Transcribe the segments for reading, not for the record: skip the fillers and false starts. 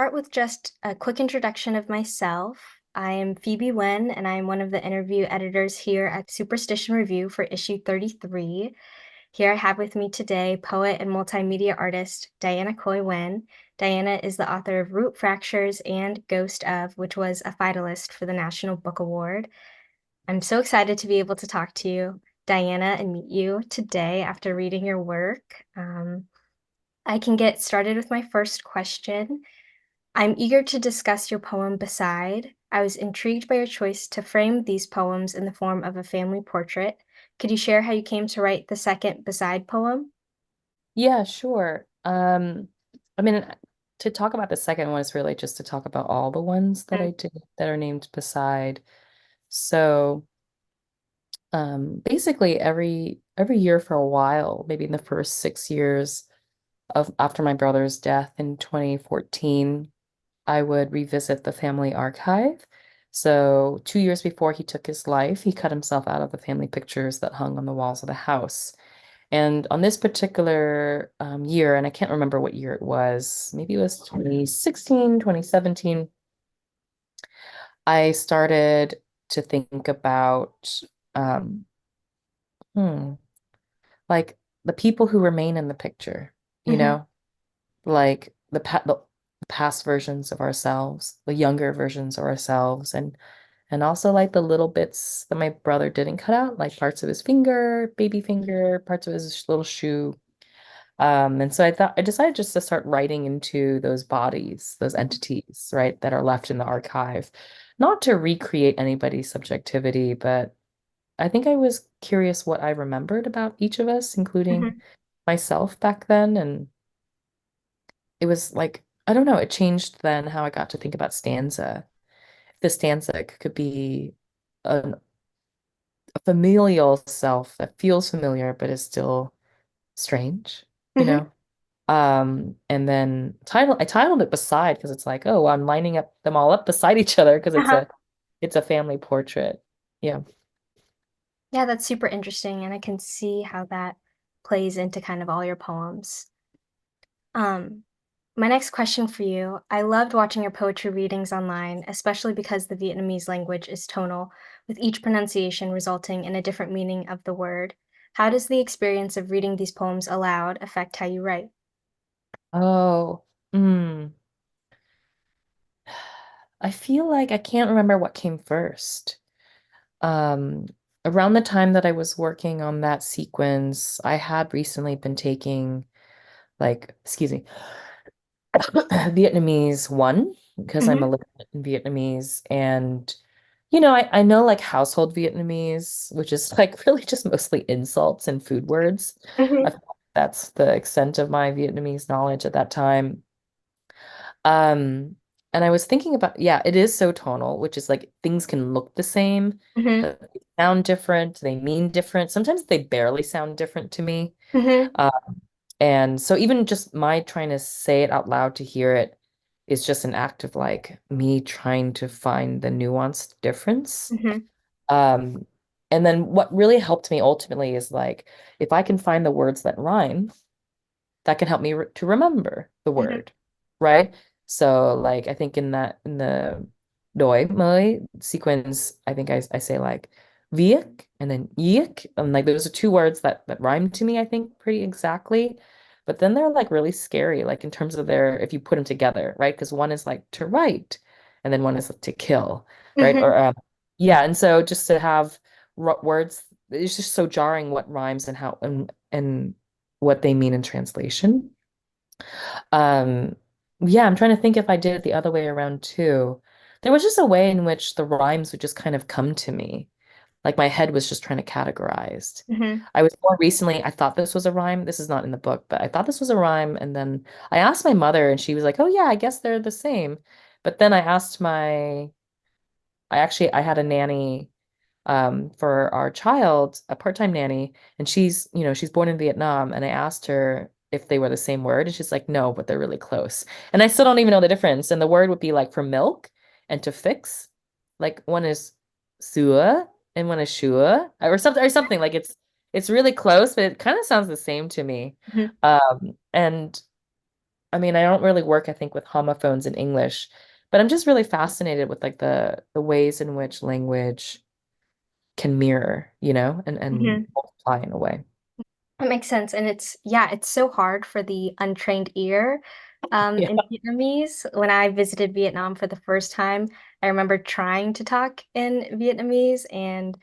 start with just a quick introduction of myself. I am Phoebe Nguyen, and I am one of the interview editors here at Superstition Review for issue 33. Here I have with me today poet and multimedia artist Diana Khoi Nguyen. Diana is the author of Root Fractures and Ghost of, which was a finalist for the National Book Award. I'm so excited to be able to talk to you, Diana, and meet you today after reading your work. I can get started with my first question. I'm eager to discuss your poem Beside. I was intrigued by your choice to frame these poems in the form of a family portrait. Could you share how you came to write the second Beside poem? Yeah, sure. I mean, to talk about the second one is really just to talk about all the ones that Mm, I did that are named beside. So, basically every year for a while, maybe in the first 6 years of after my brother's death in 2014, I would revisit the family archive. So, 2 years before he took his life, he cut himself out of the family pictures that hung on the walls of the house. And on this particular year, and I can't remember what year it was, maybe it was 2016, 2017, I started to think about um, hmm, like the people who remain in the picture, you mhm, know, like the past versions of ourselves, the younger versions of ourselves, and also like the little bits that my brother didn't cut out, like parts of his finger, baby finger, parts of his little shoe. And so I decided just to start writing into those bodies, those entities, right, that are left in the archive, not to recreate anybody's subjectivity, but I think I was curious what I remembered about each of us, including mhm, myself back then. And it was like, I don't know, it changed then how I got to think about stanza. The stanza could be a familial self that feels familiar, but is still strange, you mhm. know? And then I titled it Beside because it's like, oh, I'm lining up them all up beside each other because Uh-huh. it's a family portrait. Yeah. Yeah, that's super interesting, and I can see how that plays into kind of all your poems. Um, my next question for you, I loved watching your poetry readings online, especially because the Vietnamese language is tonal, with each pronunciation resulting in a different meaning of the word. How does the experience of reading these poems aloud affect how you write? Oh, mm. I feel like I can't remember what came first. Um, Around the time that I was working on that sequence, I had recently been taking excuse me, Vietnamese one because I'm Mhm, illiterate in Vietnamese. And, I know like household Vietnamese, which is like really just mostly insults and food words. I mhm, feel like that's the extent of my Vietnamese knowledge at that time. Um, and I was thinking about, yeah, it is so tonal, which is like things can look the same, mhm, but they sound different, they mean different. Sometimes they barely sound different to me. mhm, And so even just my trying to say it out loud to hear it is just an act of like me trying to find the nuanced difference. mhm, Um, and then what really helped me ultimately is like if I can find the words that rhyme, that can help me re to remember the mhm, word, right? So like I think in the doi mới sequence, I think I say like viek and then yik, and like those are two words that rhyme to me, I think pretty exactly. But then they're like really scary, like in terms of their if you put them together, right? Because one is like to write, and then one is to kill, right? mhm, Or yeah, and so just to have words, it's just so jarring what rhymes and how and what they mean in translation. Um, yeah, I'm trying to think if I did it the other way around too. There was just a way in which the rhymes would just kind of come to me. Like my head was just trying to categorize. mhm, I was more recently, I thought this was a rhyme. This is not in the book, but I thought this was a rhyme. And then I asked my mother, and she was like, oh, yeah, I guess they're the same. But then I had a nanny for our child, a part-time nanny, and she's born in Vietnam, and I asked her if they were the same word, and she's like, no, but they're really close. And I still don't even know the difference. And the word would be like for milk and to fix. Like one is sua and one is shua or something. Like it's really close, but it kind of sounds the same to me. mhm, And I mean, I don't really work, I think, with homophones in English, but I'm just really fascinated with like the ways in which language can mirror, and Mhm. multiply in a way. That makes sense. And yeah, it's so hard for the untrained ear Yeah. in Vietnamese. When I visited Vietnam for the first time, I remember trying to talk in Vietnamese, and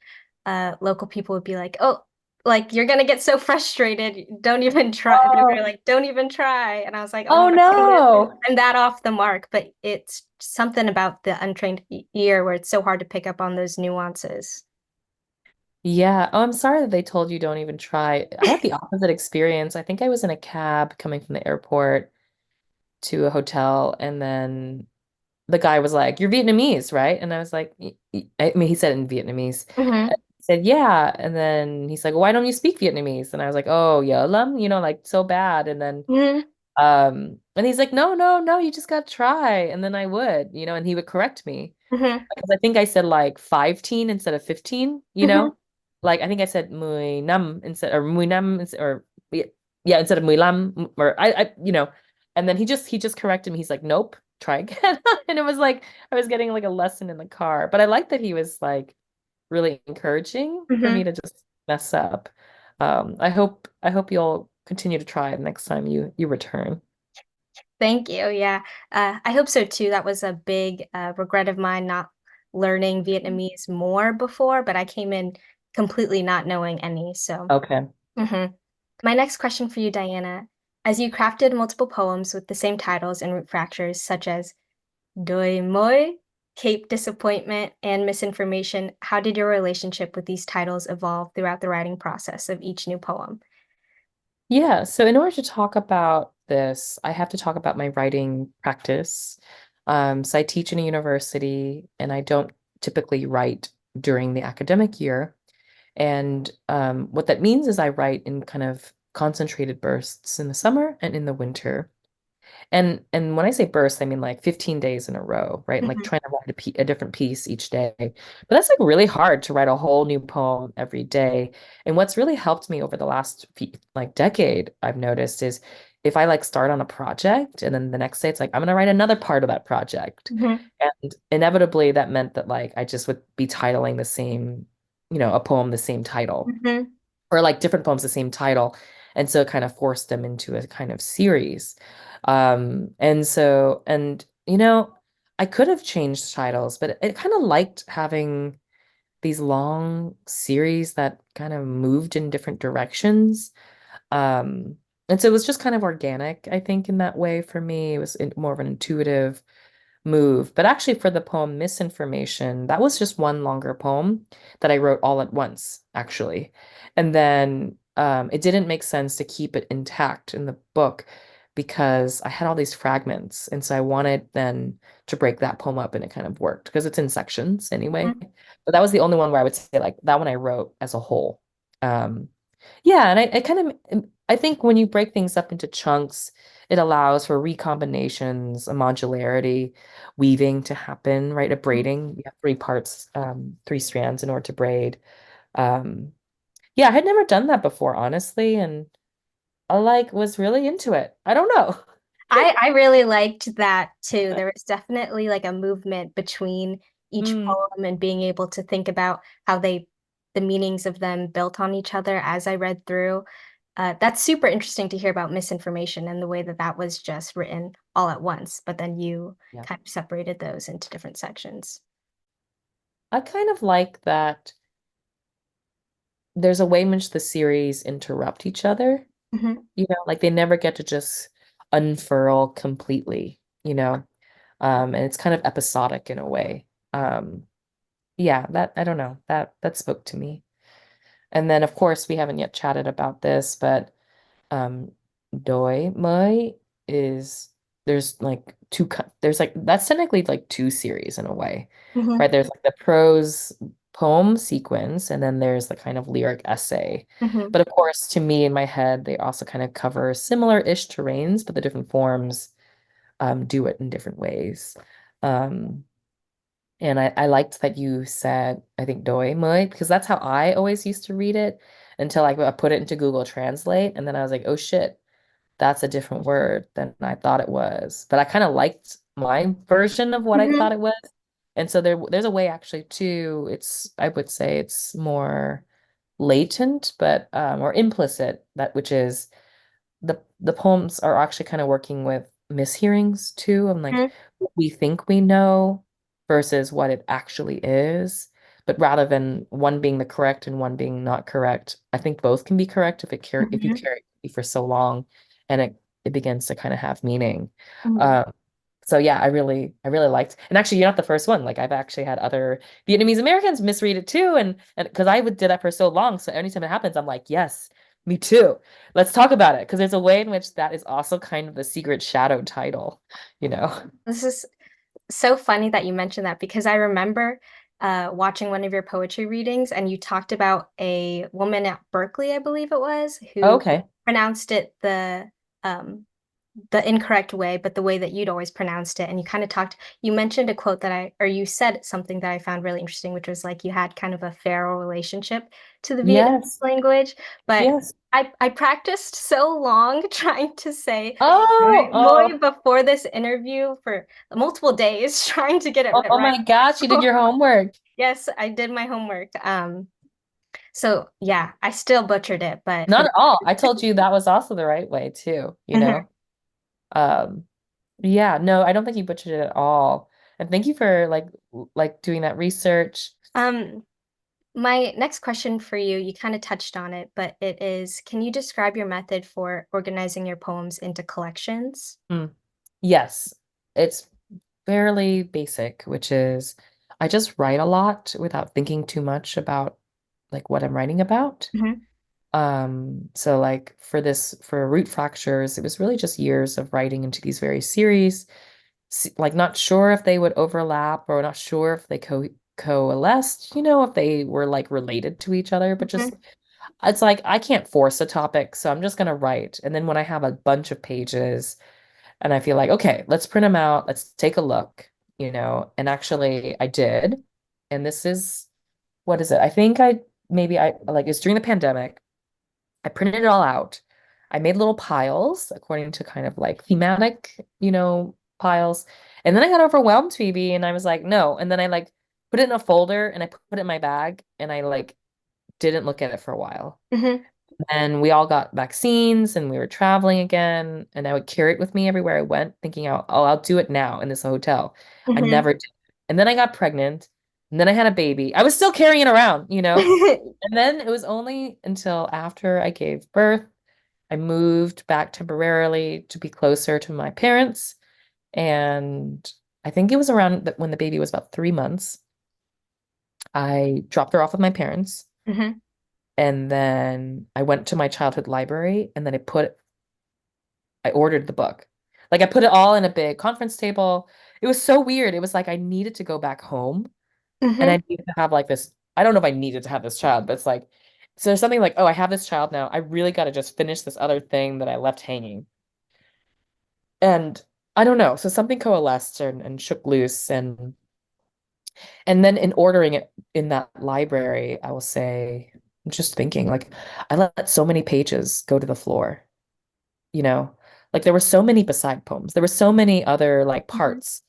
local people would be like, oh, like you're gonna get so frustrated. Don't even try. They were Oh, like, don't even try. And I was like, oh oh my goodness, no. I'm that off the mark. But it's something about the untrained ear where it's so hard to pick up on those nuances. Yeah. Oh, I'm sorry that they told you don't even try. I had the opposite experience. I think I was in a cab coming from the airport to a hotel, and then the guy was like, "You're Vietnamese, right?" And I was like, I mean, he said it in Vietnamese. Hmm. And I said, "Yeah." And then he's like, "Why don't you speak Vietnamese?" And I was like, "Oh, yeah, lum, like so bad." And then Hmm. and he's like, "No, no, no, you just gotta try." And then I would, and he would correct me. Hmm. Because I think I said like 15 instead of 15, Hmm. Like I think I said 15 instead or 15 or yeah, yeah, instead of 15 or and then he just corrected me. He's like, "Nope, try again." And it was like I was getting like a lesson in the car. But I like that he was like really encouraging for me Hmm. to just mess up. I hope you'll continue to try it next time you return. Thank you. Yeah. I hope so too. That was a big regret of mine not learning Vietnamese more before, but I came in completely not knowing any. So, Okay. mhm. My next question for you, Diana. As you crafted multiple poems with the same titles and root fractures, such as Doi Moi, Cape Disappointment, and Misinformation, how did your relationship with these titles evolve throughout the writing process of each new poem? Yeah, so in order to talk about this, I have to talk about my writing practice. So I teach in a university and I don't typically write during the academic year. And what that means is I write in kind of concentrated bursts in the summer and in the winter. And when I say burst, I mean like 15 days in a row, right? And like Mhm. trying to write a different piece each day. But that's like really hard to write a whole new poem every day. And what's really helped me over the last like decade, I've noticed is if I like start on a project and then the next day it's like I'm gonna write another part of that project. Mhm. And inevitably that meant that like I just would be titling the same, a poem the same title Mhm. or like different poems the same title, and so it kind of forced them into a kind of series. And I could have changed titles, but it kind of liked having these long series that kind of moved in different directions. And so it was just kind of organic, I think, in that way for me. It was more of an intuitive move. But actually, for the poem Misinformation, that was just one longer poem that I wrote all at once, actually. And then it didn't make sense to keep it intact in the book because I had all these fragments. And so I wanted then to break that poem up and it kind of worked because it's in sections anyway. Mhm. But that was the only one where I would say like that one I wrote as a whole. Um, yeah, and I kind of I think when you break things up into chunks, it allows for recombinations, a modularity, weaving to happen, right? A braiding. You have three parts, three strands in order to braid. Um, yeah, I had never done that before, honestly, and I like was really into it. I don't know. I really liked that too. There was definitely like a movement between each Mm, poem and being able to think about how the meanings of them built on each other as I read through. That's super interesting to hear about misinformation and the way that that was just written all at once, but then you yeah. kind of separated those into different sections. I kind of like that there's a way in which the series interrupt each other. Hmm. Like they never get to just unfurl completely, and it's kind of episodic in a way. Yeah, that I don't know, that spoke to me. And then of course we haven't yet chatted about this, but um doi mai is there's like that's technically like two series in a way, Hmm. right? There's like the prose poem sequence and then there's the kind of lyric essay. Hmm. But of course, to me in my head, they also kind of cover similar-ish terrains, but the different forms do it in different ways. Um, and I liked that you said, I think doi mới, because that's how I always used to read it until I put it into Google Translate. And then I was like, oh shit, that's a different word than I thought it was. But I kind of liked my version of what I thought Mhm, it was. And so there's a way actually too, I would say it's more latent, but or implicit, that which is the poems are actually kind of working with mishearings too, and like mhm, what we think we know versus what it actually is. But rather than one being the correct and one being not correct, I think both can be correct if you mhm, carry it for so long and it begins to kind of have meaning. mhm. Um, so yeah, I really liked, and actually you're not the first one. Like I've actually had other Vietnamese Americans misread it too, and because I would did that for so long, so anytime it happens, I'm like, yes, me too. Let's talk about it because there's a way in which that is also kind of the secret shadow title, you know? This is so funny that you mentioned that because I remember watching one of your poetry readings and you talked about a woman at Berkeley, I believe it was, who Okay. pronounced it um, the incorrect way, but the way that you'd always pronounced it. And you kind of you mentioned a quote that or you said something that I found really interesting, which was like you had kind of a feral relationship to the Vietnamese Yes. language. But Yes. I practiced so long trying to say Oh, Moi oh, before this interview for multiple days, trying to get it oh right. my gosh, you did your homework. Yes, I did my homework. So yeah, I still butchered it, but for Not at all. I told you that was also the right way too, you the know? Um, yeah, no, I don't think you butchered it at all. And thank you for like doing that research. um my next question for you, you kind of touched on it, but it is, can you describe your method for organizing your poems into collections? Hmm. Yes, it's fairly basic, which is I just write a lot without thinking too much about like what I'm writing about. Hmm. So like for root fractures, it was really just years of writing into these various series, like not sure if they would overlap or not sure if they coalesced, if they were like related to each other, but just Hmm. it's like I can't force a topic, so I'm just gonna write. And then when I have a bunch of pages and I feel like, okay, let's print them out, let's take a look, and actually I did. And this is what is it? I think I maybe I like it's during the pandemic. I printed it all out. I made little piles according to kind of like thematic, piles. And then I got overwhelmed, Phoebe, and I was like, no. And then I like put it in a folder and I put it in my bag and I like didn't look at it for a while. Hmm. And we all got vaccines and we were traveling again. And I would carry it with me everywhere I went, thinking, I'll do it now in this hotel. I Hmm. never did. And then I got pregnant. And then I had a baby. I was still carrying it around. And then it was only until after I gave birth, I moved back temporarily to be closer to my parents. And I think it was around when the baby was about 3 months. I dropped her off with my parents. Hmm. And then I went to my childhood library and then I ordered the book. Like I put it all in a big conference table. It was so weird. It was like I needed to go back home and I Hmm. needed to have like this. I don't know if I needed to have this child, but it's like, so there's something like, oh, I have this child now. I really got to just finish this other thing that I left hanging. And I don't know. So something coalesced and shook loose. And then in ordering it in that library, I will say, I'm just thinking, like, I let so many pages go to the floor, you know? Like there were so many beside poems. There were so many other like Hmm. parts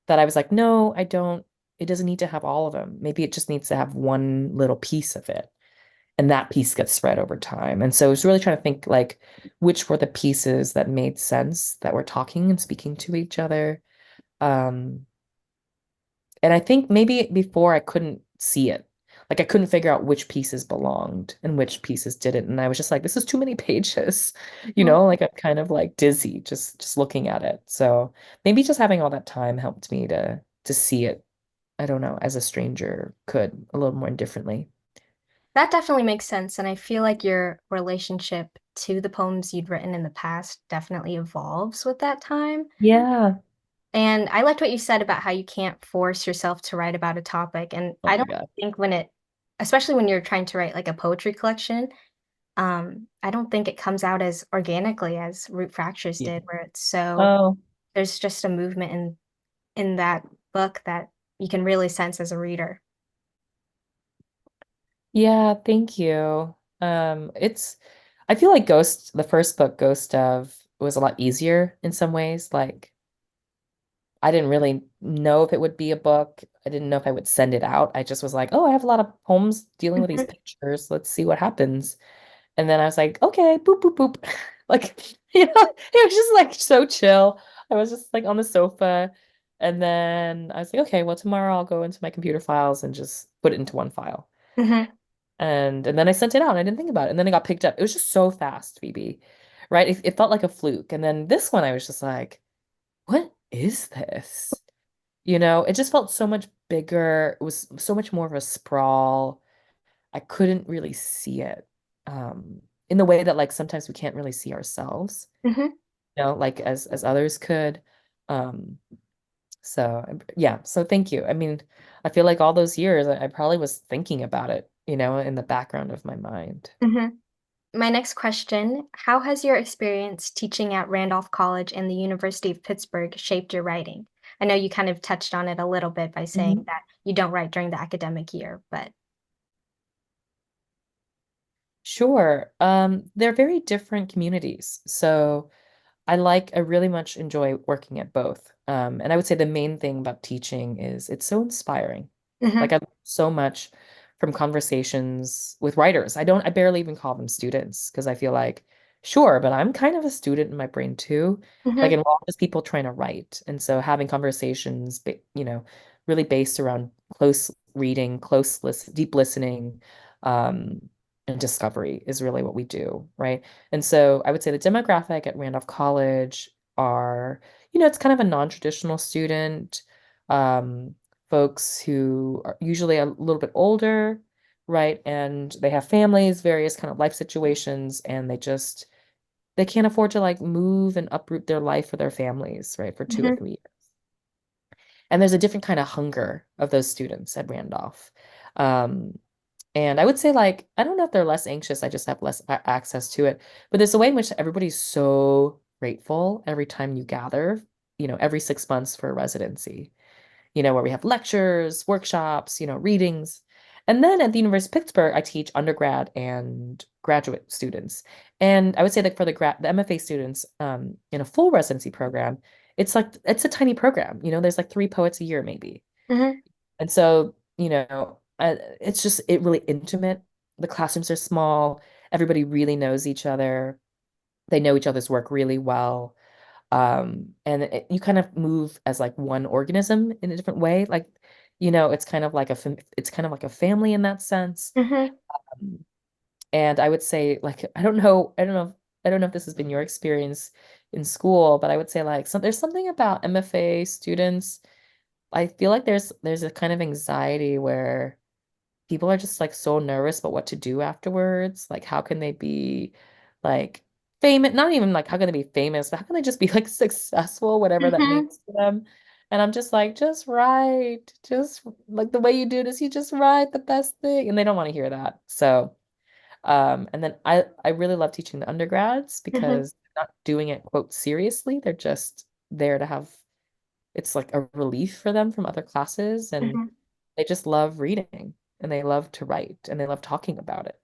that I was like, no, I don't, it doesn't need to have all of them. Maybe it just needs to have one little piece of it. And that piece gets spread over time. And so I was really trying to think like which were the pieces that made sense that were talking and speaking to each other. Um, and I think maybe before I couldn't see it. Like I couldn't figure out which pieces belonged and which pieces didn't. And I was just like, this is too many pages. Like I'm kind of like dizzy just looking at it. So maybe just having all that time helped me to see it, I don't know, as a stranger could a little more indifferently. That definitely makes sense. And I feel like your relationship to the poems you'd written in the past definitely evolves with that time. Yeah. And I liked what you said about how you can't force yourself to write about a topic. And Oh I my don't God. think especially when you're trying to write like a poetry collection, I don't think it comes out as organically as Root Fractures Yeah. did, where it's so, Oh, there's just a movement in that book that you can really sense as a reader. yeah, thank you. I feel like the first book, Ghost of, was a lot easier in some ways. Like I didn't really know if it would be a book. I didn't know if I would send it out. I just was like, oh, I have a lot of poems dealing with these Mhm. pictures. Let's see what happens. And then I was like, okay, boop, boop, boop. Like, it was just like so chill. I was just like on the sofa. And then I was like, okay, well, tomorrow I'll go into my computer files and just put it into one file. Mhm. And then I sent it out and I didn't think about it. And then it got picked up. It was just so fast, Phoebe. Right? It felt like a fluke. And then this one, I was just like, what is this? It just felt so much bigger. It was so much more of a sprawl. I couldn't really see it in the way that like sometimes we can't really see ourselves, Mhm. like as others could. Um, so yeah, so thank you. I mean, I feel like all those years I probably was thinking about it, in the background of my mind. Mhm. My next question, how has your experience teaching at Randolph College and the University of Pittsburgh shaped your writing? I know you kind of touched on it a little bit by saying Mhm. that you don't write during the academic year, but Sure. They're very different communities. So I really much enjoy working at both. And I would say the main thing about teaching is it's so inspiring. Like Mhm. I learn so much from conversations with writers. I barely even call them students because I feel like, sure, but I'm kind of a student in my brain too. Like, Mhm. and we're all just people trying to write. And so having conversations, really based around close reading, deep listening, um, and discovery is really what we do, right? And so I would say the demographic at Randolph College are, it's kind of a non-traditional student, um, folks who are usually a little bit older, right? And they have families, various kind of life situations, and they can't afford to like move and uproot their life for their families, right, for 2 or 3 years. And there's a different kind of hunger of those students at Randolph. Um, and I would say, like, I don't know if they're less anxious, I just have less access to it. But there's a way in which everybody's so grateful every time you gather, every 6 months for a residency, where we have lectures, workshops, readings. And then at the University of Pittsburgh, I teach undergrad and graduate students. And I would say that for the MFA students, in a full residency program, it's a tiny program. There's like 3 poets a year, maybe. Mhm. And so, it's really intimate. The classrooms are small. Everybody really knows each other. They know each other's work really well. And you kind of move as like one organism in a different way. Like, it's kind of like a family in that sense. Mhm. Um, and I would say, like, I don't know if this has been your experience in school, but I would say like there's something about MFA students. I feel like there's a kind of anxiety where people are just like so nervous about what to do afterwards. Like, how can they be like famous? Not even like how can they be famous, but how can they just be like successful, whatever that Mhm. means to them? And I'm just like, just write, just like the way you do this, you just write the best thing. And they don't want to hear that. So, and then I really love teaching the undergrads Mhm. because they're not doing it, quote, seriously. They're just there to have it's like a relief for them from other classes and Mhm. they just love reading and they love to write and they love talking about it.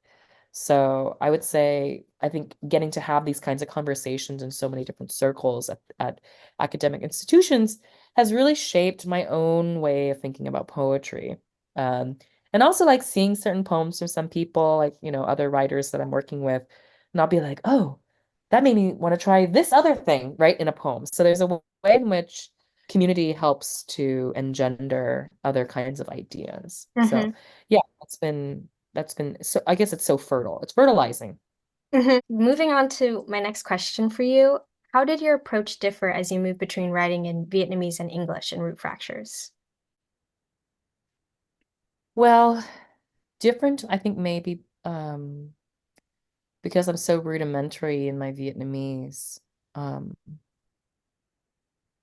So I would say I think getting to have these kinds of conversations in so many different circles at academic institutions has really shaped my own way of thinking about poetry. Um, and also like seeing certain poems from some people, like, other writers that I'm working with, and I'll be like, oh, that made me want to try this other thing, right, in a poem. So there's a way in which community helps to engender other kinds of ideas. So Mhm. yeah, that's been so I guess it's so fertile. It's fertilizing. Moving on to my next question for you. How did your approach differ as you moved between writing in Vietnamese and English in Root Fractures? Well, different, I think maybe because I'm so rudimentary in my Vietnamese. Um,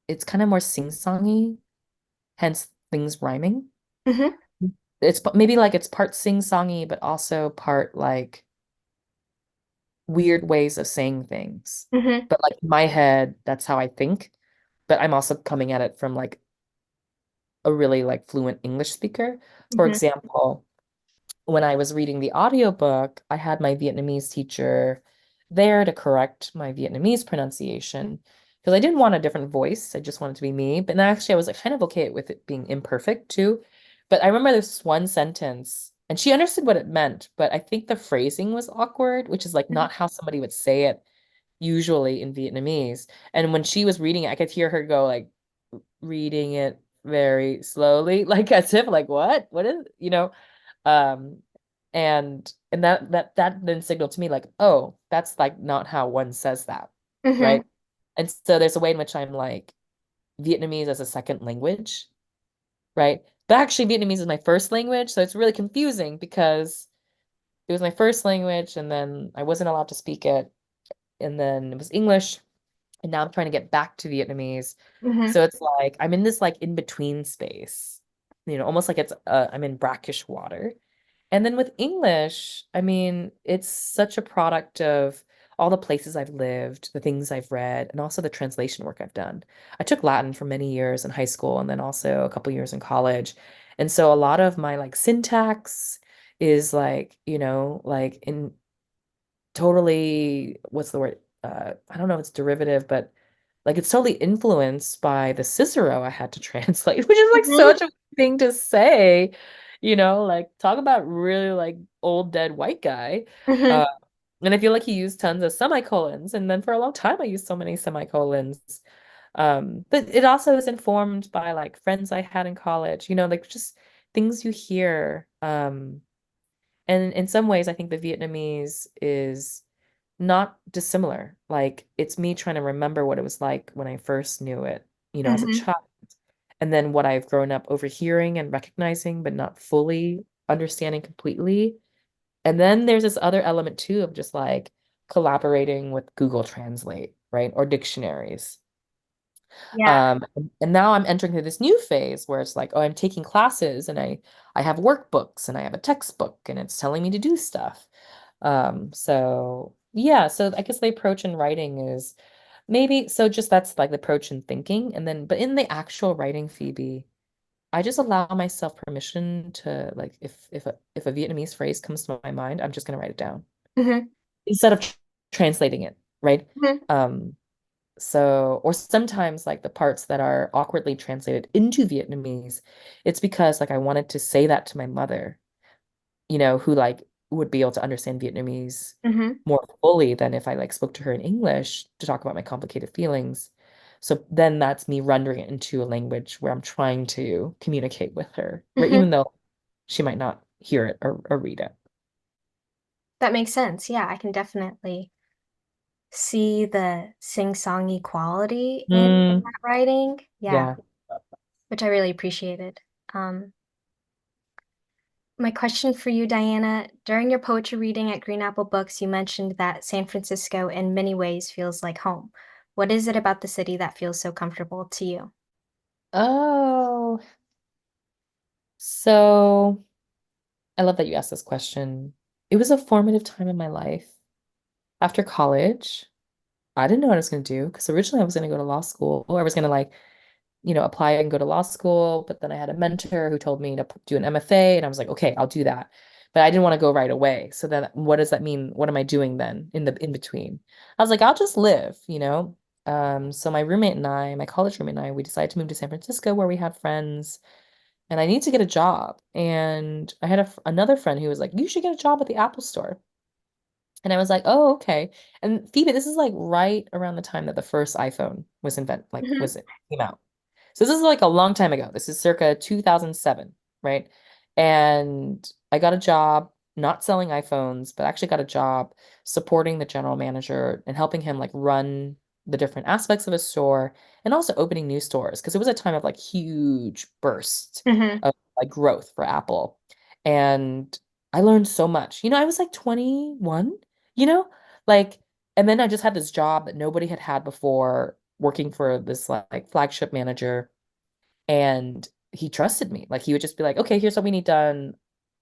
it's kind of more sing-songy, hence things rhyming. Mhm. Maybe like it's part sing-songy, but also part like weird ways of saying things. Mhm. But like in my head, that's how I think. But I'm also coming at it from like a really like fluent English speaker. For Mhm. example, when I was reading the audiobook, I had my Vietnamese teacher there to correct my Vietnamese pronunciation because I didn't want a different voice. I just wanted to be me. But then actually, I was like kind of okay with it being imperfect too. But I remember this one sentence, and she understood what it meant, but I think the phrasing was awkward, which is like Mhm. not how somebody would say it usually in Vietnamese. And when she was reading it, I could hear her go like reading it very slowly, like as if like what is um and that then signaled to me like, oh, that's like not how one says that, Mhm. right? And so there's a way in which I'm like Vietnamese as a second language, right? But actually Vietnamese is my first language, so it's really confusing because it was my first language and then I wasn't allowed to speak it, and then it was English, and now I'm trying to get back to Vietnamese. Mhm. So it's like I'm in this like in between space, almost like I'm in brackish water. And then with English, I mean, it's such a product of all the places I've lived, the things I've read, and also the translation work I've done. I took Latin for many years in high school and then also a couple years in college. And so a lot of my like syntax is like, like in totally, what's the word? I don't know if it's derivative, but like it's totally influenced by the Cicero I had to translate, which is like Mhm. such a thing to say, like talk about really like old dead white guy. Mhm. Uh, and I feel like he used tons of semicolons, and then for a long time I used so many semicolons. But it also is informed by like friends I had in college, like just things you hear. And in some ways, I think the Vietnamese is not dissimilar. Like it's me trying to remember what it was like when I first knew it, as a Mhm. child, and then what I've grown up overhearing and recognizing, but not fully understanding completely. And then there's this other element too of just like collaborating with Google Translate, right? Or dictionaries. Yeah. And now I'm entering through this new phase where it's like, oh, I'm taking classes and I have workbooks and I have a textbook and it's telling me to do stuff. So yeah, so I guess the approach in writing is maybe so just that's like the approach in thinking. And then but in the actual writing, Phoebe, I just allow myself permission to like if a Vietnamese phrase comes to my mind, I'm just gonna write it down Mhm. instead of translating it, right? Mhm. Um, so, or sometimes like the parts that are awkwardly translated into Vietnamese, it's because like I wanted to say that to my mother, who like would be able to understand Vietnamese Mhm. more fully than if I like spoke to her in English to talk about my complicated feelings. So then that's me rendering it into a language where I'm trying to communicate with her, right? Mhm. Even though she might not hear it or read it. That makes sense. Yeah, I can definitely see the sing-songy quality in Mm, that writing. Yeah, yeah. which I really appreciated. Um, my question for you, Diana, during your poetry reading at Green Apple Books, you mentioned that San Francisco in many ways feels like home. What is it about the city that feels so comfortable to you? Oh, so I love that you asked this question. It was a formative time in my life. After college, I didn't know what I was going to do because originally I was going to go to law school. I was going to like, apply and go to law school, but then I had a mentor who told me to do an MFA and I was like, okay, I'll do that. But I didn't want to go right away. So then what does that mean? What am I doing then in the in between? I was like, I'll just live. So my college roommate and I, we decided to move to San Francisco where we had friends and I need to get a job. And I had another friend who was like, you should get a job at the Apple Store. And I was like, oh, okay. And Phoebe, this is like right around the time that the first iPhone Mhm. came out. So this is like a long time ago. This is circa 2007, right? And I got a job not selling iPhones, but actually got a job supporting the general manager and helping him like run the different aspects of his store and also opening new stores because it was a time of like huge burst Mhm. of like growth for Apple. And I learned so much. I was like 21, you know? Like, and then I just had this job that nobody had had before, working for this like flagship manager, and he trusted me. Like he would just be like, "Okay, here's what we need done.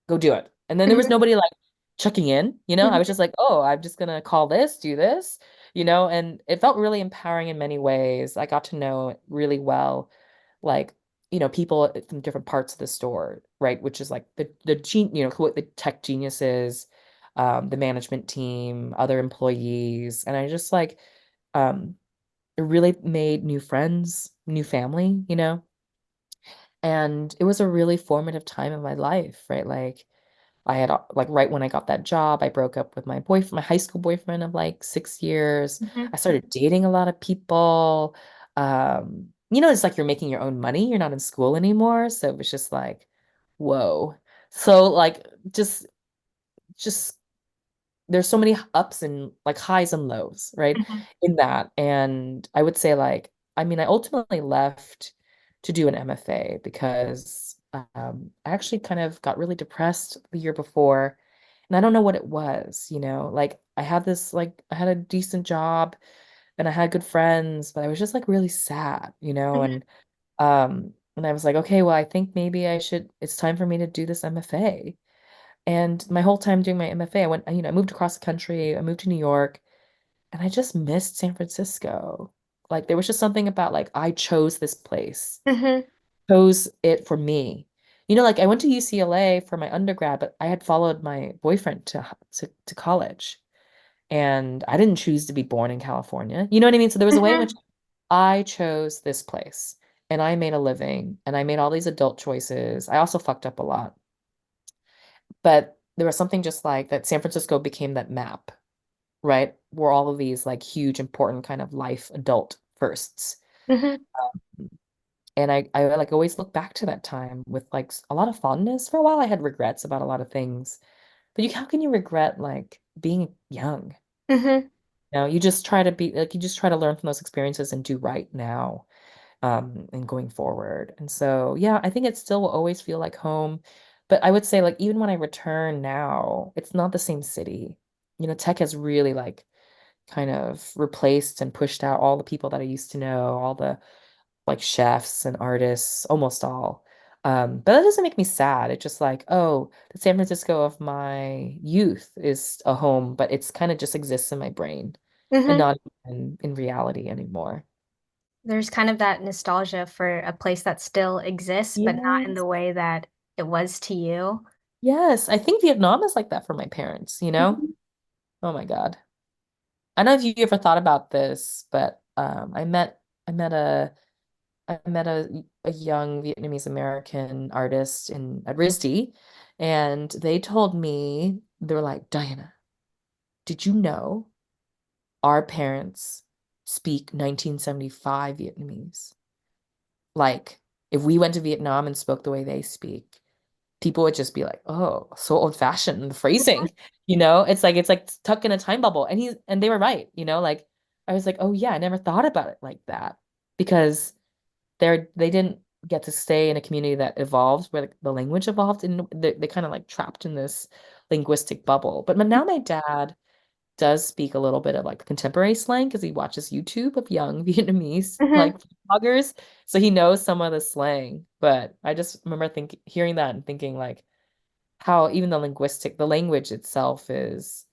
Go do it." And then there was Mhm. nobody like checking in. I Mhm. was just like, "Oh, I'm just gonna call this, do this," and it felt really empowering in many ways. I got to know really well, like, people from different parts of the store, right? Which is like the tech geniuses, the management team, other employees, and I just like um, really made new friends, new family, you know? And it was a really formative time in my life, right? Like I had like right when I got that job, I broke up with my boyfriend, my high school boyfriend of like 6 years. Mhm. I started dating a lot of people. It's like you're making your own money. You're not in school anymore. So it was just like, whoa. So like just there's so many ups and like highs and lows, right? Mhm. In that. And I would say like, I mean, I ultimately left to do an MFA because I actually kind of got really depressed the year before. And I don't know what it was, like I had a decent job and I had good friends, but I was just like really sad, Mhm. and I was like, okay, well, I think maybe it's time for me to do this MFA. And my whole time doing my MFA, I moved across the country, I moved to New York, and I just missed San Francisco. Like there was just something about like I chose this place, Mhm. chose it for me. Like I went to UCLA for my undergrad, but I had followed my boyfriend to college, and I didn't choose to be born in California. You know what I mean? So there was a way in which Mhm. I chose this place, and I made a living, and I made all these adult choices. I also fucked up a lot. But there was something just like that San Francisco became that map, right? Where all of these like huge, important kind of life adult firsts. Mhm. And I like always look back to that time with like a lot of fondness. For a while, I had regrets about a lot of things. But how can you regret like being young? Mhm. You just try to be like, you just try to learn from those experiences and do right now, and going forward. And so, yeah, I think it still will always feel like home. But I would say, like, even when I return now, it's not the same city. Tech has really like kind of replaced and pushed out all the people that I used to know, all the like chefs and artists, almost all. But that doesn't make me sad. It's just like, oh, the San Francisco of my youth is a home, but it's kind of just exists in my brain and Mhm. not in reality anymore. There's kind of that nostalgia for a place that still exists, but not in Yes. the way that it was to you. Yes, I think Vietnam is like that for my parents, you know? Mhm. Oh my God. I don't know if you ever thought about this, but I met a young Vietnamese American artist in at RISD, and they told me they were like, Diana, did you know our parents speak 1975 Vietnamese? Like, if we went to Vietnam and spoke the way they speak, people would just be like, "Oh, so old-fashioned the phrasing." It's like stuck in a time bubble. And they were right, like I was like, "Oh yeah, I never thought about it like that." Because they didn't get to stay in a community that evolved where the language evolved, and they kind of like trapped in this linguistic bubble. But now my dad does speak a little bit of like contemporary slang because he watches YouTube of young Vietnamese Mhm. like bloggers. So he knows some of the slang. But I just remember hearing that and thinking like how even the language itself is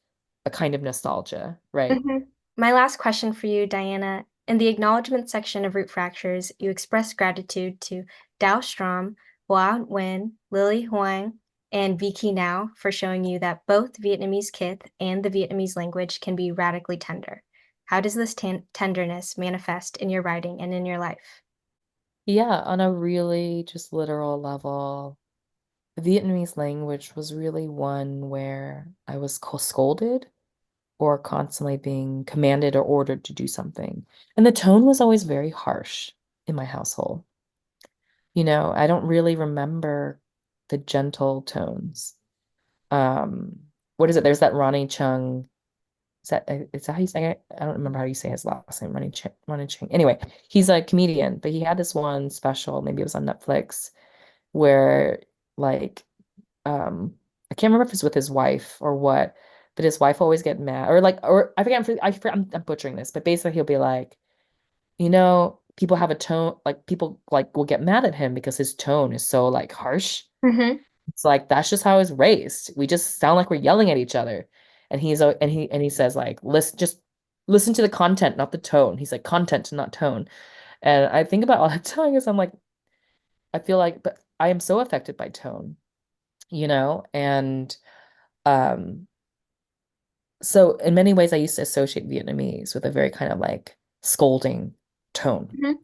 a kind of nostalgia, right? Mhm. My last question for you, Diana. In the acknowledgement section of Root Fractures, you express gratitude to Dao Strom, Hoa Nguyen, Lily Huang, and Vicky Now for showing you that both Vietnamese kith and the Vietnamese language can be radically tender. How does this tenderness manifest in your writing and in your life? Yeah, on a really just literal level, the Vietnamese language was really one where I was scolded or constantly being commanded or ordered to do something. And the tone was always very harsh in my household. I don't really remember the gentle tones. Um, what is it? There's that Ronnie Chung. Is that how you say it? I don't remember how you say his last name, Ronnie Chung. Anyway, he's a comedian, but he had this one special, maybe it was on Netflix, where like I can't remember if it's with his wife or what, but his wife always get mad or I forget I'm butchering this, but basically he'll be like, people have a tone like people like will get mad at him because his tone is so like harsh. Mhm. It's like that's just how I was raised. We just sound like we're yelling at each other. And he says like listen to the content, not the tone. He's like content, not tone. And I think about all the time is I'm like I feel like but I am so affected by tone, and um So in many ways, I used to associate Vietnamese with a very kind of like scolding tone. Mhm,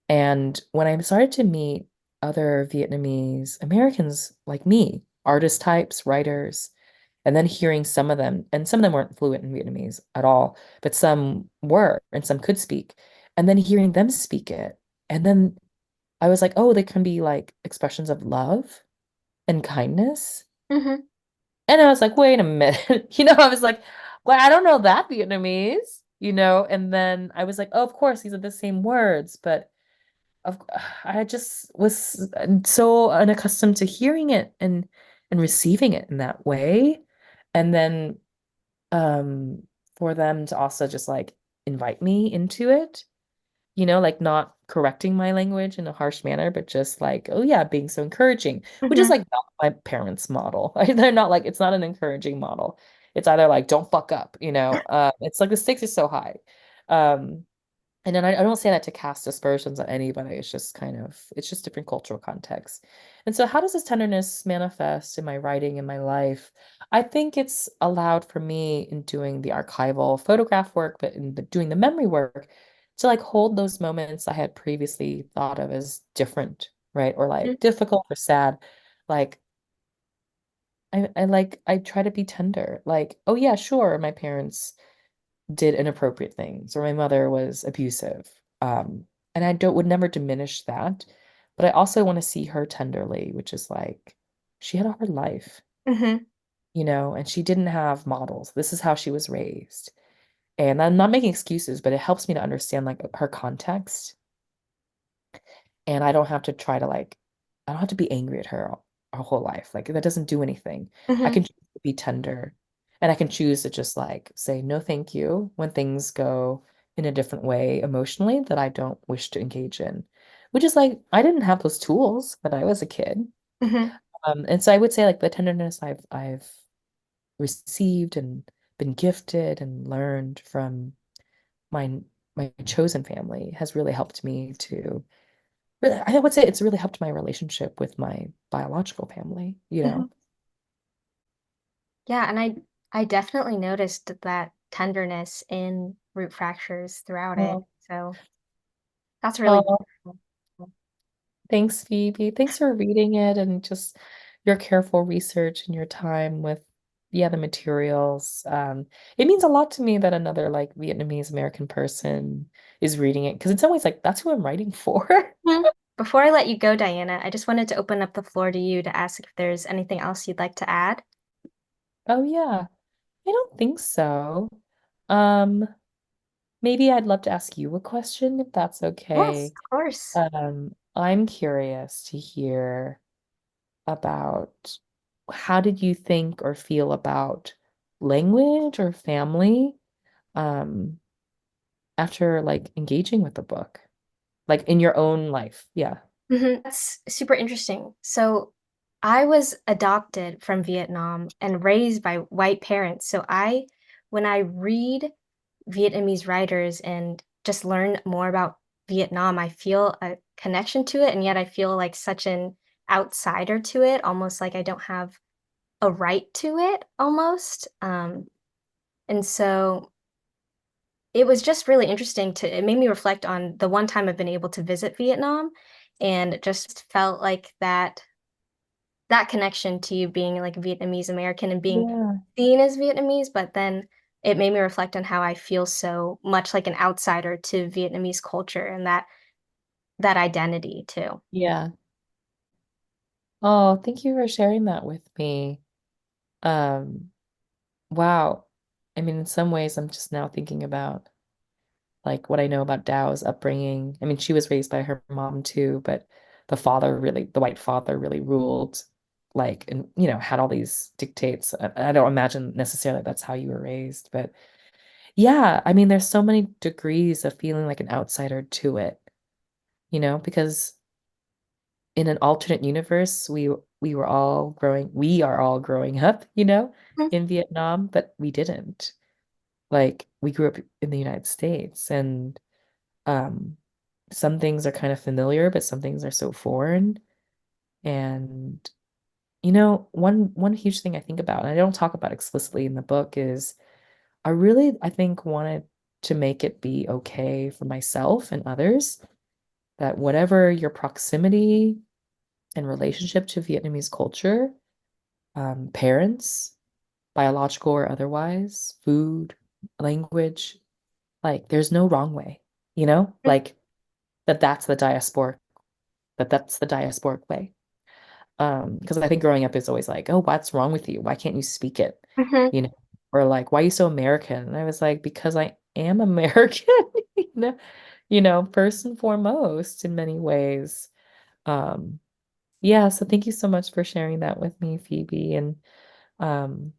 And when I started to meet other Vietnamese Americans like me, artist types, writers, and then hearing some of them, and some of them weren't fluent in Vietnamese at all, but some were, and some could speak. And then hearing them speak it, and then I was like, oh, they can be like expressions of love and kindness. mhm, And I was like, wait a minute. I was like, well, I don't know that Vietnamese. And then I was like, oh, of course, these are the same words, but of I just was so unaccustomed to hearing it and receiving it in that way. And then um for them to also just like invite me into it, like not correcting my language in a harsh manner, but just like, oh yeah, being so encouraging, which is mhm, like not my parents' model. They're not like, it's not an encouraging model. It's either like, don't fuck up. It's like the stakes are so high. Um, and then I don't say that to cast aspersions on anybody. It's just different cultural context. And so, how does this tenderness manifest in my writing, in my life? I think it's allowed for me in doing the archival photograph work, but in doing the memory work, to like hold those moments I had previously thought of as different, right? Or mhm, like difficult or sad. Like, I try to be tender. Like, oh yeah, sure, my parents did inappropriate things or my mother was abusive. And I don't would never diminish that, but I also want to see her tenderly, which is like she had a hard mhm, life, and she didn't have models. This is how she was raised. And I'm not making excuses, but it helps me to understand like her context. And I don't have to try to like, I don't have to be angry at her our whole life. Like that doesn't do anything. I mhm, can choose to be tender and I can choose to just like say no thank you when things go in a different way emotionally that I don't wish to engage in. Which is like I didn't have those tools when I was a kid. mhm, And so I would say like the tenderness I've received and been gifted and learned from my my chosen family has really helped me to I would say it's really helped my relationship with my biological family, you mhm. know? Yeah, and I definitely noticed that tenderness in root fractures throughout it. Oh, So that's really oh, beautiful. thanks, Phoebe. Thanks for reading it and just your careful research and your time with, yeah, the materials. It means a lot to me that another like Vietnamese American person is reading it because in some ways, like that's who I'm writing for. Mhm. Before I let you go, Diana, I just wanted to open up the floor to you to ask if there's anything else you'd like to add. Oh yeah, I don't think so. Um, Maybe I'd love to ask you a question if that's Yes, okay. of course. I'm curious to hear about how did you think or feel about language or family um after like engaging with the book, like in your own life. Yeah. Mhm, that's super interesting. So, I was adopted from Vietnam and raised by white parents. So, when I read Vietnamese writers and just learn more about Vietnam, I feel a connection to it, and yet I feel like such an outsider to it, almost like I don't have a right to it almost. And so it was just really interesting to it made me reflect on the one time I've been able to visit Vietnam and it just felt like that connection to you being like Vietnamese American and being Yeah. seen as Vietnamese, but then it made me reflect on how I feel so much like an outsider to Vietnamese culture and that identity too. Yeah. Oh, thank you for sharing that with me. Um, wow. I mean, in some ways, I'm just now thinking about like what I know about Dow's upbringing. I mean, she was raised by her mom too, but the white father really ruled, like, and had all these dictates. I don't imagine necessarily that's how you were raised, but yeah, I mean, there's so many degrees of feeling like an outsider to it, because in an alternate universe, we are all growing up, Mhm, in Vietnam, but we didn't. Like, we grew up in the United States, and um, some things are kind of familiar, but some things are so foreign. And one huge thing I think about, and I don't talk about explicitly in the book, is I really, I think, wanted to make it be okay for myself and others that whatever your proximity and relationship to Vietnamese culture, parents, biological or otherwise, food, language, like there's no wrong way, Mhm, like that's the diasporic way. Because I think growing up is always like, oh, what's wrong with you? Why can't you speak it? mhm. You know, or like, why are you so American? And I was like, because I am American, you know, first and foremost in many ways. Um, yeah, so thank you so much for sharing that with me, Phoebe. And um,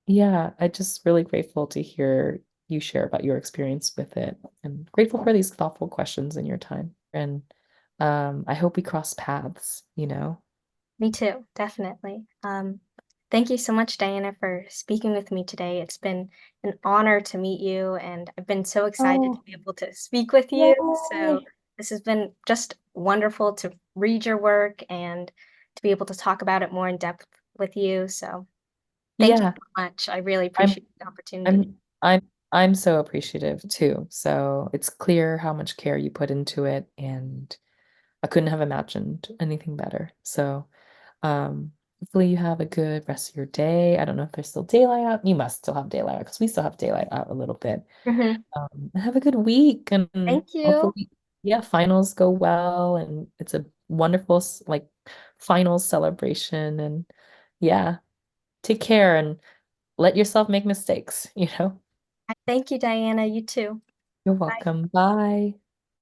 yeah, I just really grateful to hear you share about your experience with it and grateful for these thoughtful questions in your time. And I hope we cross paths. Me too, definitely. Thank you so much, Diana, for speaking with me today. It's been an honor to meet you, and I've been so excited to Oh, be able to speak with you. So, yay. this has been just wonderful to read your work and to be able to talk about it more in depth with you. So, thank you Yeah, so much. I really I'm appreciate the opportunity. I'm so appreciative too. So it's clear how much care you put into it, and I couldn't have imagined anything better. So hopefully you have a good rest of your day. I don't know if there's still daylight out. You must still have daylight out because we still have daylight out a little bit. Mhm. Have a good week, and Thank you. hopefully, yeah, finals go well, and it's a wonderful like final celebration. And yeah, take care and let yourself make mistakes. Thank you, Diana. You too. You're Bye. welcome. Bye.